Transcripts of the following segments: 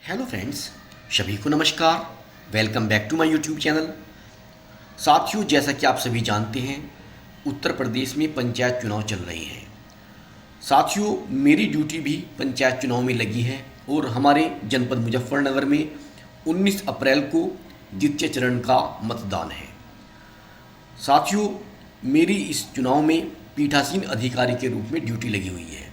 Hello friends, सभी को नमस्कार। Welcome back to my YouTube channel. साथियों, जैसा कि आप सभी जानते हैं, उत्तर प्रदेश में पंचायत चुनाव चल रहे हैं। साथियों, मेरी ड्यूटी भी पंचायत चुनाव में लगी है और हमारे जनपद मुजफ्फरनगर में 19 अप्रैल को द्वितीय चरण का मतदान है। साथियों, मेरी इस चुनाव में पीठासीन अधिकारी के रूप में ड्यूटी लगी हुई है।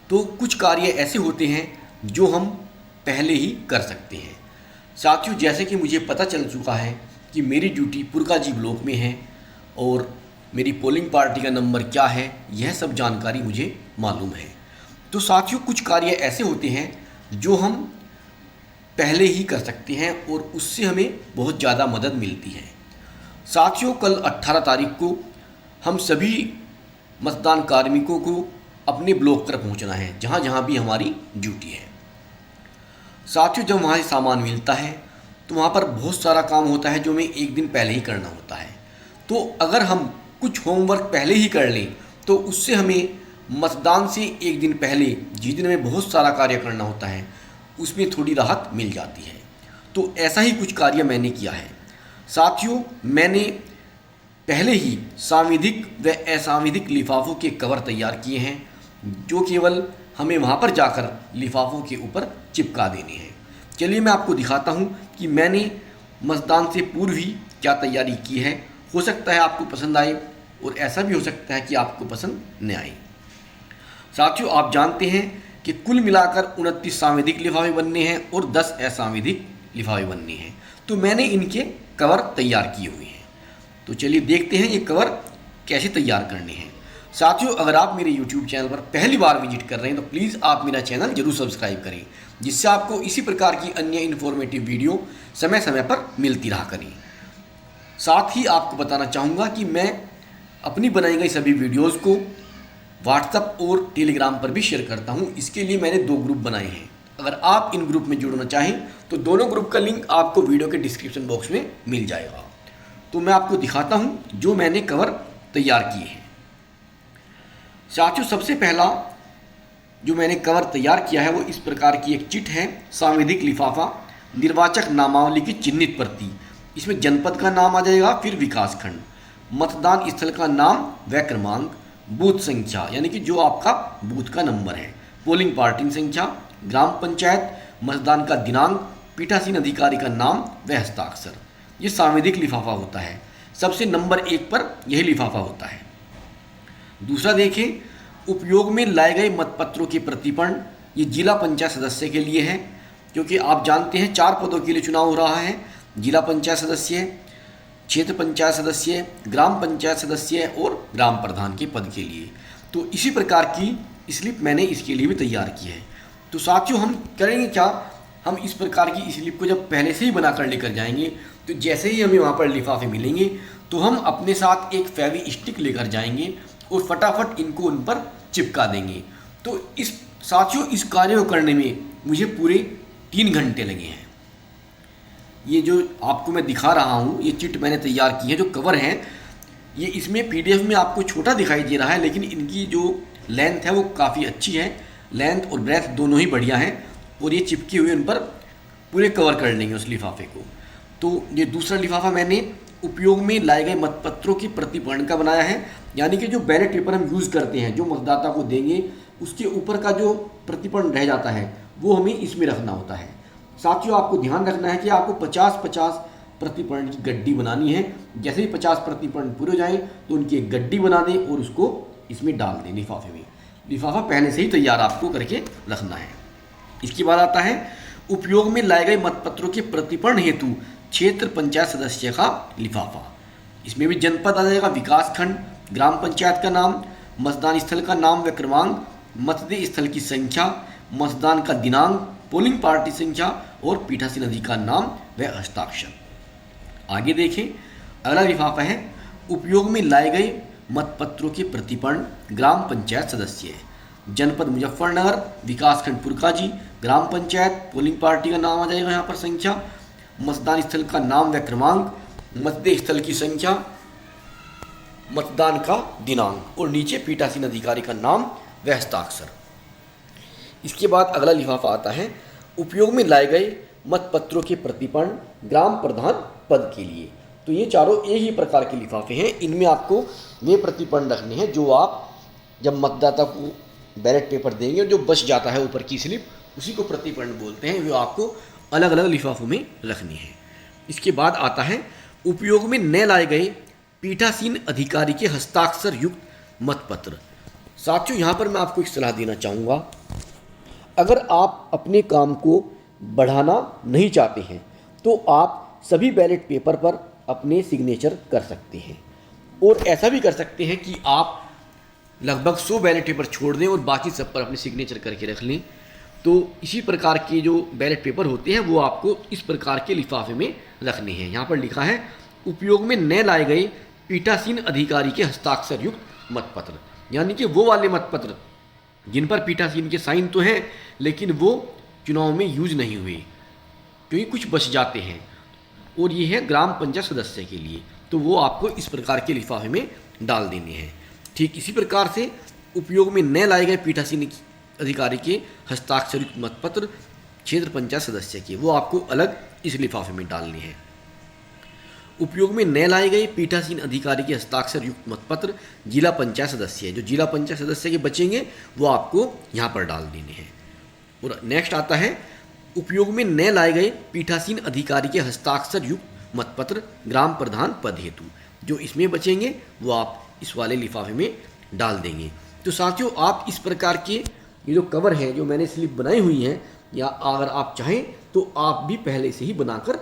तो कुछ कार्य ऐसे होते हैं जो हम पहले ही कर सकते हैं। साथियों, जैसे कि मुझे पता चल चुका है कि मेरी ड्यूटी पुरकाजी ब्लॉक में है और मेरी पोलिंग पार्टी का नंबर क्या है, यह सब जानकारी मुझे मालूम है। तो साथियों, कुछ कार्य ऐसे होते हैं जो हम पहले ही कर सकते हैं और उससे हमें बहुत ज़्यादा मदद मिलती है। साथियों, कल 18 तारीख को हम सभी मतदान कार्मिकों को अपने ब्लॉक पर पहुंचना है, जहां जहां भी हमारी ड्यूटी है। साथियों, जब वहाँ से सामान मिलता है तो वहाँ पर बहुत सारा काम होता है जो हमें एक दिन पहले ही करना होता है। तो अगर हम कुछ होमवर्क पहले ही कर लें तो उससे हमें मतदान से एक दिन पहले, जिस दिन हमें बहुत सारा कार्य करना होता है, उसमें थोड़ी राहत मिल जाती है। तो ऐसा ही कुछ कार्य मैंने किया है। साथियों, मैंने पहले ही सांविधिक व असांविधिक लिफाफों के कवर तैयार किए हैं, जो केवल हमें वहाँ पर जाकर लिफाफों के ऊपर चिपका देने हैं। चलिए मैं आपको दिखाता हूँ कि मैंने मतदान से पूर्व ही क्या तैयारी की है। हो सकता है आपको पसंद आए और ऐसा भी हो सकता है कि आपको पसंद न आए। साथियों, आप जानते हैं कि कुल मिलाकर 29 सांविधिक लिफाफे बनने हैं और 10 असांविधिक लिफाफे बनने हैं। तो मैंने इनके कवर तैयार किए हुए हैं। तो चलिए देखते हैं ये कवर कैसे तैयार करने हैं। साथियों, अगर आप मेरे YouTube चैनल पर पहली बार विजिट कर रहे हैं तो प्लीज़ आप मेरा चैनल जरूर सब्सक्राइब करें, जिससे आपको इसी प्रकार की अन्य इन्फॉर्मेटिव वीडियो समय समय पर मिलती रहा करें। साथ ही आपको बताना चाहूँगा कि मैं अपनी बनाई गई सभी वीडियोज़ को व्हाट्सएप और टेलीग्राम पर भी शेयर करता हूँ। इसके लिए मैंने 2 ग्रुप बनाए हैं। अगर आप इन ग्रुप में जुड़ना चाहें तो दोनों ग्रुप का लिंक आपको वीडियो के डिस्क्रिप्शन बॉक्स में मिल जाएगा। तो मैं आपको दिखाता हूँ जो मैंने कवर तैयार किए हैं। साथियों, सबसे पहला जो मैंने कवर तैयार किया है वो इस प्रकार की एक चिट है। सांविधिक लिफाफा, निर्वाचक नामावली की चिन्हित प्रति। इसमें जनपद का नाम आ जाएगा, फिर विकासखंड, मतदान स्थल का नाम व क्रमांक, बूथ संख्या यानी कि जो आपका बूथ का नंबर है, पोलिंग पार्टी संख्या, ग्राम पंचायत, मतदान का दिनांक, पीठासीन अधिकारी का नाम व हस्ताक्षर। ये सांविधिक लिफाफा होता है। सबसे नंबर 1 पर यही लिफाफा होता है। दूसरा देखें, उपयोग में लाए गए मतपत्रों के प्रतिपण। ये जिला पंचायत सदस्य के लिए है, क्योंकि आप जानते हैं 4 पदों के लिए चुनाव हो रहा है। जिला पंचायत सदस्य, क्षेत्र पंचायत सदस्य, ग्राम पंचायत सदस्य और ग्राम प्रधान के पद के लिए। तो इसी प्रकार की स्लिप मैंने इसके लिए भी तैयार की है। तो साथियों, हम करेंगे क्या, हम इस प्रकार की स्लिप को जब पहले से ही बना कर लेकर जाएंगे तो जैसे ही हमें वहाँ पर लिफाफे मिलेंगे तो हम अपने साथ एक फेवी स्टिक लेकर जाएंगे और फटाफट इनको उन पर चिपका देंगे। तो इस साथियों, इस कार्य को करने में मुझे पूरे 3 घंटे लगे हैं। ये जो आपको मैं दिखा रहा हूँ, ये चिट मैंने तैयार की है। जो कवर है ये इसमें PDF में आपको छोटा दिखाई दे रहा है, लेकिन इनकी जो लेंथ है वो काफ़ी अच्छी है। लेंथ और ब्रेथ दोनों ही बढ़िया हैं और ये चिपके हुए उन पर पूरे कवर कर लेंगे उस लिफाफे को। तो ये दूसरा लिफाफा मैंने उपयोग में लाए गए मतपत्रों की प्रतिपूर्ण का बनाया है, यानी कि जो बैलेट पेपर हम यूज़ करते हैं, जो मतदाता को देंगे, उसके ऊपर का जो प्रतिपूर्ण रह जाता है वो हमें इसमें रखना होता है। साथियों, आपको ध्यान रखना है कि आपको 50-50 प्रतिपूर्ण की गड्डी बनानी है। जैसे ही 50 प्रतिपूर्ण पूरे हो जाएँ तो उनकी एक गड्डी बना दें और उसको इसमें डाल दें लिफाफे में। लिफाफा पहले से ही तैयार आपको करके रखना है। इसके बाद आता है उपयोग में लाए गए मतपत्रों के प्रतिपूर्ण हेतु क्षेत्र पंचायत सदस्य का लिफाफा। इसमें भी जनपद आ जाएगा, विकासखंड, ग्राम पंचायत का नाम, मतदान स्थल का नाम व क्रमांक, मतदेय स्थल की संख्या, मतदान का दिनांक, पोलिंग पार्टी संख्या और पीठासीन अधिकारी का नाम व हस्ताक्षर। आगे देखें, अगला लिफाफा है उपयोग में लाए गए मतपत्रों के प्रतिपूर्ण ग्राम पंचायत सदस्य। जनपद मुजफ्फरनगर, विकासखंड पुरकाजी, ग्राम पंचायत, पोलिंग पार्टी का नाम आ जाएगा यहाँ पर, संख्या, मतदान स्थल का नाम व क्रमांक, मतदेय स्थल की संख्या, मतदान का दिनांक और नीचे पीठासीन अधिकारी का नाम व हस्ताक्षर। इसके बाद अगला लिफाफा आता है उपयोग में लाए गए मतपत्रों के प्रतिपन्न ग्राम प्रधान पद के लिए। तो ये चारों एक ही प्रकार के लिफाफे हैं। इनमें आपको वे प्रतिपन्न रखने हैं जो आप जब मतदाता को बैलेट पेपर देंगे और जो बच जाता है ऊपर की स्लिप, उसी को प्रतिपन्न बोलते हैं। वो आपको अलग अलग लिफाफों में रखनी है। इसके बाद आता है उपयोग में न लाए गए पीठासीन अधिकारी के हस्ताक्षर युक्त मतपत्र। साथियों, यहाँ पर मैं आपको एक सलाह देना चाहूँगा। अगर आप अपने काम को बढ़ाना नहीं चाहते हैं तो आप सभी बैलेट पेपर पर अपने सिग्नेचर कर सकते हैं, और ऐसा भी कर सकते हैं कि आप लगभग 100 बैलेट पेपर छोड़ दें और बाकी सब पर अपने सिग्नेचर करके रख लें। तो इसी प्रकार के जो बैलेट पेपर होते हैं वो आपको इस प्रकार के लिफाफे में रखने हैं। यहाँ पर लिखा है उपयोग में न लाए गए पीठासीन अधिकारी के हस्ताक्षर युक्त मतपत्र, यानी कि वो वाले मतपत्र जिन पर पीठासीन के साइन तो हैं लेकिन वो चुनाव में यूज नहीं हुए क्योंकि कुछ बच जाते हैं, और ये है ग्राम पंचायत सदस्य के लिए। तो वो आपको इस प्रकार के लिफाफे में डाल देने हैं। ठीक इसी प्रकार से उपयोग में न लाए गए पीठासीन अधिकारी के हस्ताक्षरित मतपत्र क्षेत्र पंचायत सदस्य के, वो आपको अलग इस लिफाफे में डालने हैं। उपयोग में न लाए गए पीठासीन अधिकारी के हस्ताक्षर युक्त मतपत्र जिला पंचायत सदस्य, जो जिला पंचायत सदस्य के बचेंगे वो आपको यहाँ पर डाल देने हैं। और नेक्स्ट आता है उपयोग में न लाए गए पीठासीन अधिकारी के हस्ताक्षर युक्त मतपत्र ग्राम प्रधान पद हेतु, जो इसमें बचेंगे वो आप इस वाले लिफाफे में डाल देंगे। तो साथियों, आप इस प्रकार के ये जो कवर हैं जो मैंने स्लिप बनाई हुई हैं, या अगर आप चाहें तो आप भी पहले से ही बनाकर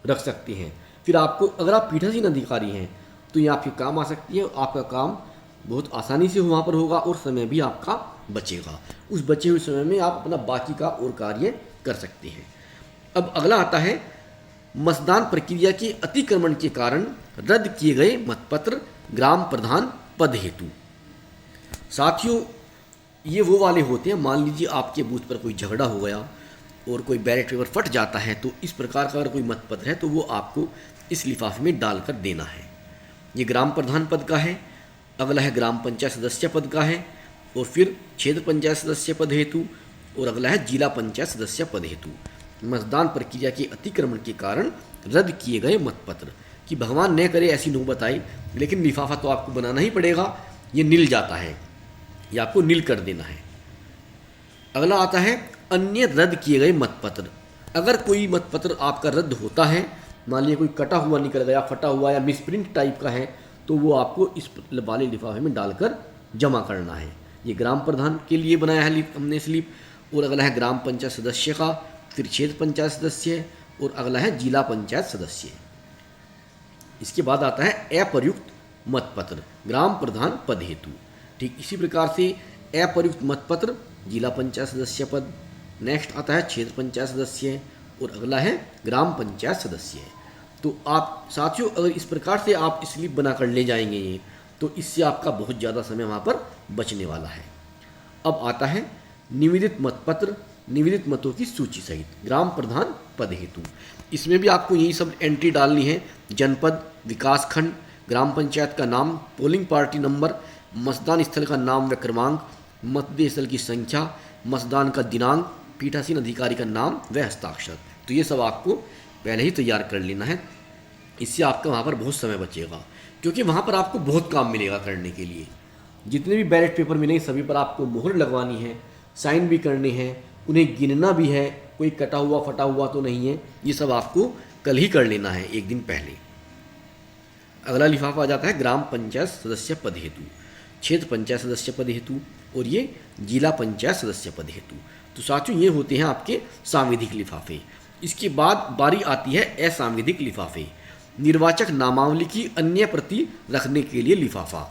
रख सकते हैं। फिर आपको अगर आप पीठासीन अधिकारी हैं तो ये आपके काम आ सकती है। आपका काम बहुत आसानी से वहाँ पर होगा और समय भी आपका बचेगा। उस बचे हुए समय में आप अपना बाकी का और कार्य कर सकते हैं। अब अगला आता है मतदान प्रक्रिया के अतिक्रमण के कारण रद्द किए गए मतपत्र ग्राम प्रधान पद हेतु। साथियों, ये वो वाले होते हैं, मान लीजिए आपके बूथ पर कोई झगड़ा हो गया और कोई बैलेट पेपर फट जाता है, तो इस प्रकार का अगर कोई मतपत्र है तो वो आपको इस लिफाफे में डालकर देना है। ये ग्राम प्रधान पद का है, अगला है ग्राम पंचायत सदस्य पद का है, और फिर क्षेत्र पंचायत सदस्य पद हेतु, और अगला है जिला पंचायत सदस्य पद हेतु। मतदान प्रक्रिया के अतिक्रमण के कारण रद्द किए गए मतपत्र, कि भगवान न करे ऐसी नौबत आई, लेकिन लिफाफा तो आपको बनाना ही पड़ेगा, ये नील जाता है, ये आपको नील कर देना है। अगला आता है अन्य रद्द किए गए मतपत्र। अगर कोई मतपत्र आपका रद्द होता है, मान लीजिए कोई कटा हुआ निकल गया, फटा हुआ या मिसप्रिंट टाइप का है, तो वो आपको इस वाले लिफाफे में डालकर जमा करना है। ये ग्राम प्रधान के लिए बनाया है हमने स्लिप, और अगला है ग्राम पंचायत सदस्य का, फिर क्षेत्र पंचायत सदस्य, और अगला है जिला पंचायत सदस्य। इसके बाद आता है अप्रयुक्त मतपत्र ग्राम प्रधान पद हेतु। ठीक इसी प्रकार से अप्रयुक्त मतपत्र जिला पंचायत सदस्य पद, नेक्स्ट आता है क्षेत्र पंचायत सदस्य, और अगला है ग्राम पंचायत सदस्य। तो आप साथियों, अगर इस प्रकार से आप स्लिप बना कर ले जाएंगे ये, तो इससे आपका बहुत ज़्यादा समय वहाँ पर बचने वाला है। अब आता है निवेदित मतपत्र निवेदित मतों की सूची सहित ग्राम प्रधान पद हेतु। इसमें भी आपको यही सब एंट्री डालनी है। जनपद, विकासखंड, ग्राम पंचायत का नाम, पोलिंग पार्टी नंबर, मतदान स्थल का नाम व क्रमांक, मतदेय स्थल की संख्या, मतदान का दिनांक, पीठासीन अधिकारी का नाम व हस्ताक्षर। तो ये सब आपको पहले ही तैयार कर लेना है। इससे आपका वहाँ पर बहुत समय बचेगा, क्योंकि वहाँ पर आपको बहुत काम मिलेगा करने के लिए। जितने भी बैलेट पेपर मिलेंगे सभी पर आपको मोहर लगवानी है, साइन भी करने हैं, उन्हें गिनना भी है, कोई कटा हुआ फटा हुआ तो नहीं है। ये सब आपको कल ही कर लेना है, एक दिन पहले। अगला लिफाफा आ जाता है ग्राम पंचायत सदस्य पद हेतु, क्षेत्र पंचायत सदस्य पद हेतु, और ये जिला पंचायत सदस्य पद हेतु। तो साथियों, ये होते हैं आपके सांविधिक लिफाफे। इसके बाद बारी आती है असंवैधानिक लिफाफे। निर्वाचक नामावली की अन्य प्रति रखने के लिए लिफाफा।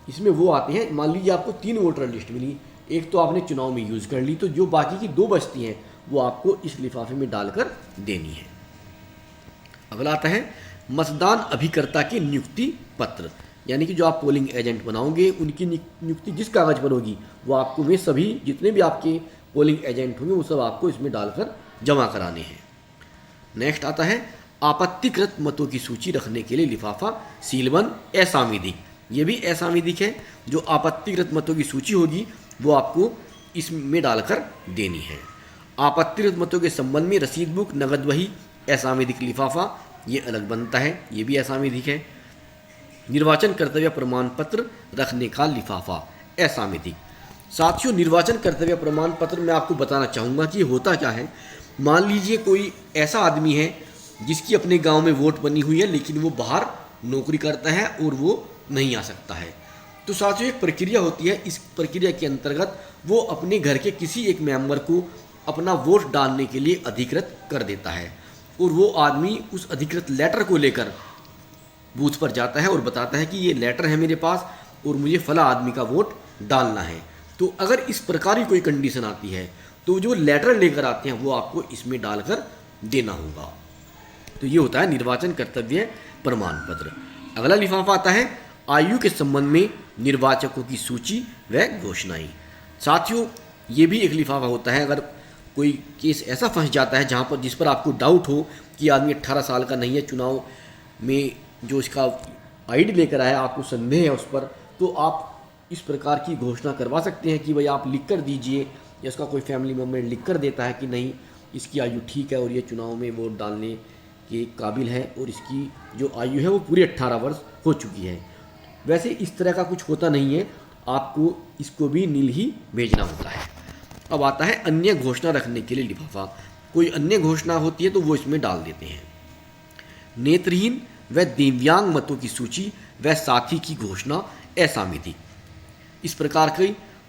इसमें वो आते हैं, मान लीजिए आपको 3 वोटर लिस्ट मिली, एक तो आपने चुनाव में यूज़ कर ली, तो जो बाकी की 2 बचती हैं वो आपको इस लिफाफे में डालकर देनी है। अगला आता है मतदान अभिकर्ता के नियुक्ति पत्र, यानी कि जो आप पोलिंग एजेंट बनाओगे उनकी नियुक्ति जिस कागज़ पर होगी वो आपको, वे सभी जितने भी आपके पोलिंग एजेंट होंगे वो सब आपको इसमें डालकर जमा कराने हैं। नेक्स्ट आता है आपत्तिकृत मतों की सूची रखने के लिए लिफाफा सीलबंद असंवैधानिक। ये भी असंवैधानिक है। जो आपत्तिकृत मतों की सूची होगी वो आपको इसमें डालकर देनी है। आपत्तिरत मतों के संबंध में रसीद बुक, नगद वही, असांविधिक लिफाफा ये अलग बनता है, ये भी असांविधिक है। निर्वाचन कर्तव्य प्रमाण पत्र रखने का लिफाफा असांविधिक। साथियों, निर्वाचन कर्तव्य प्रमाण पत्र मैं आपको बताना चाहूँगा कि होता क्या है। मान लीजिए कोई ऐसा आदमी है जिसकी अपने गांव में वोट बनी हुई है, लेकिन वो बाहर नौकरी करता है और वो नहीं आ सकता है। तो साथियों, एक प्रक्रिया होती है, इस प्रक्रिया के अंतर्गत वो अपने घर के किसी एक मेंबर को अपना वोट डालने के लिए अधिकृत कर देता है और वो आदमी उस अधिकृत लेटर को लेकर बूथ पर जाता है और बताता है कि ये लेटर है मेरे पास और मुझे फला आदमी का वोट डालना है। तो अगर इस प्रकार की कोई कंडीशन आती है तो जो लेटर लेकर आते हैं वो आपको इसमें डालकर देना होगा। तो ये होता है निर्वाचन कर्तव्य प्रमाण पत्र। अगला लिफाफा आता है आयु के संबंध में निर्वाचकों की सूची व घोषणाएं। साथियों, ये भी एक लिफाफा होता है। अगर कोई केस ऐसा फंस जाता है जहाँ पर जिस पर आपको डाउट हो कि आदमी 18 साल का नहीं है, चुनाव में जो इसका आईडी लेकर आया आपको संदेह है उस पर, तो आप इस प्रकार की घोषणा करवा सकते हैं कि भाई आप लिख कर दीजिए, या उसका कोई फैमिली मेम्बर लिख कर देता है कि नहीं इसकी आयु ठीक है और ये चुनाव में वोट डालने के काबिल है और इसकी जो आयु है वो पूरी 18 वर्ष हो चुकी है। वैसे इस तरह का कुछ होता नहीं है, आपको इसको भी नील ही भेजना होता है। अब आता है अन्य घोषणा रखने के लिए लिफाफा। कोई अन्य घोषणा होती है तो वो इसमें डाल देते हैं। नेत्रहीन व दिव्यांग मतों की सूची व साथी की घोषणा असांविधिक। इस प्रकार के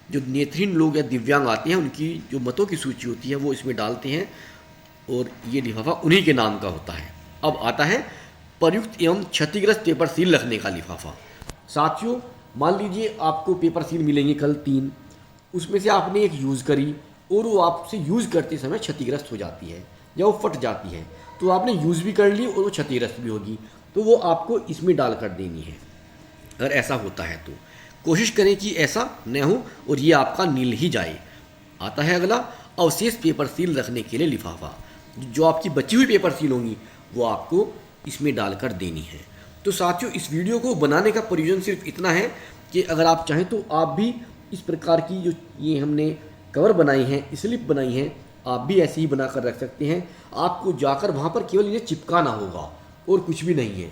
जो नेत्रहीन लोग या दिव्यांग आते हैं उनकी जो मतों की सूची होती है वो इसमें डालते हैं और ये लिफाफा उन्हीं के नाम का होता है। अब आता है प्रयुक्त एवं क्षतिग्रस्त पेपर सील रखने का लिफाफा। साथियों, मान लीजिए आपको पेपर सील मिलेंगे कल 3, उसमें से आपने एक यूज़ करी और वो आपसे यूज़ करते समय क्षतिग्रस्त हो जाती है या वो फट जाती है, तो आपने यूज़ भी कर ली और वो क्षतिग्रस्त भी होगी, तो वो आपको इसमें डाल कर देनी है। अगर ऐसा होता है तो कोशिश करें कि ऐसा न हो और ये आपका नील ही जाए। आता है अगला अवशेष पेपर सील रखने के लिए लिफाफा। जो आपकी बची हुई पेपर सील होंगी वो आपको इसमें डालकर देनी है। तो साथियों, इस वीडियो को बनाने का प्रयोजन सिर्फ इतना है कि अगर आप चाहें तो आप भी इस प्रकार की जो ये हमने कवर बनाई है, स्लिप बनाई है, आप भी ऐसे ही बना कर रख सकते हैं। आपको जाकर वहाँ पर केवल इन्हें चिपकाना होगा और कुछ भी नहीं है।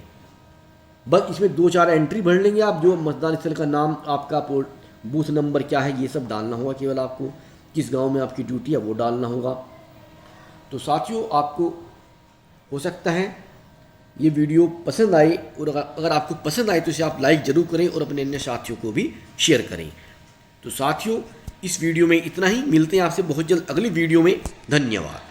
बस इसमें 2-4 एंट्री भर लेंगे आप, जो मतदान स्थल का नाम, आपका बूथ नंबर क्या है, ये सब डालना होगा। केवल आपको किस गांव में आपकी ड्यूटी है वो डालना होगा। तो साथियों, आपको हो सकता है ये वीडियो पसंद आए, और अगर आपको पसंद आए तो इसे आप लाइक ज़रूर करें और अपने अन्य साथियों को भी शेयर करें। तो साथियों, इस वीडियो में इतना ही। मिलते हैं आपसे बहुत जल्द अगली वीडियो में। धन्यवाद।